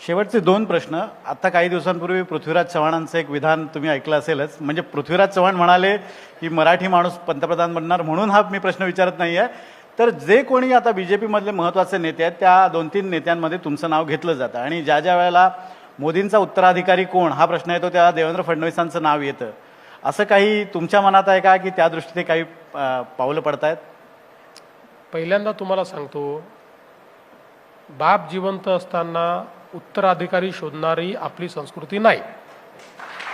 शेवटचे दोन प्रश्न. आता काही दिवसांपूर्वी पृथ्वीराज चव्हाणांचं एक विधान तुम्ही ऐकलं असेलच. म्हणजे पृथ्वीराज चव्हाण म्हणाले की मराठी माणूस पंतप्रधान बनणार, म्हणून हा मी प्रश्न विचारत नाही आहे. तर जे कोणी आता BJP-मधले महत्त्वाचे नेते आहेत त्या 2-3 नेत्यांमध्ये तुमचं नाव घेतलं जातं आणि ज्या ज्या वेळेला मोदींचा उत्तराधिकारी कोण हा प्रश्न येतो तेव्हा देवेंद्र फडणवीसांचं नाव येतं. असं काही तुमच्या मनात आहे का की त्या दृष्टीने काही पावलं पडतायत? पहिल्यांदा तुम्हाला सांगतो, बाप जिवंत असताना उत्तराधिकारी शोधणारी आपली संस्कृती नाही.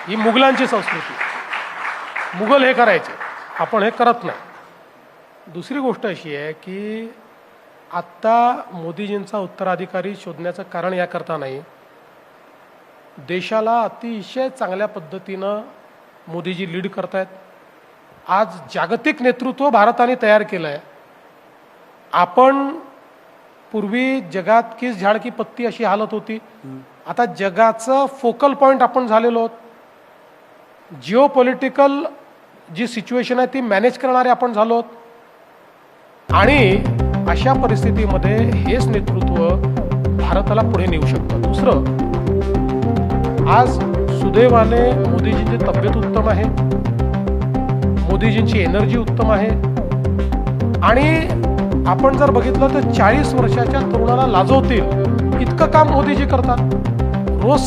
ही मुघलांची संस्कृती. मुघल हे करायचे, आपण हे करत नाही. दुसरी गोष्ट अशी आहे की आत्ता मोदीजींचा उत्तराधिकारी शोधण्याचं कारण याकरता नाही, देशाला अतिशय चांगल्या पद्धतीनं मोदीजी लीड करतायत. आज जागतिक नेतृत्व भारताने तयार केलं आहे. आपण पूर्वी जगात किस झाड की पत्ती अशी हालत होती, आता जगाचं फोकल पॉईंट आपण झालेलो आहोत. जिओ पॉलिटिकल जी सिच्युएशन आहे ती मॅनेज करणारे आपण झालो आहोत. आणि अशा परिस्थितीमध्ये हेच नेतृत्व भारताला पुढे नेऊ शकतं. दुसरं, आज सुदैवाने मोदीजींची तब्येत उत्तम आहे, मोदीजींची एनर्जी उत्तम आहे. आणि आपण जर बघितलं तर 40 वर्षाच्या तरुणाला लाजवतील इतकं काम मोदीजी करतात. रोज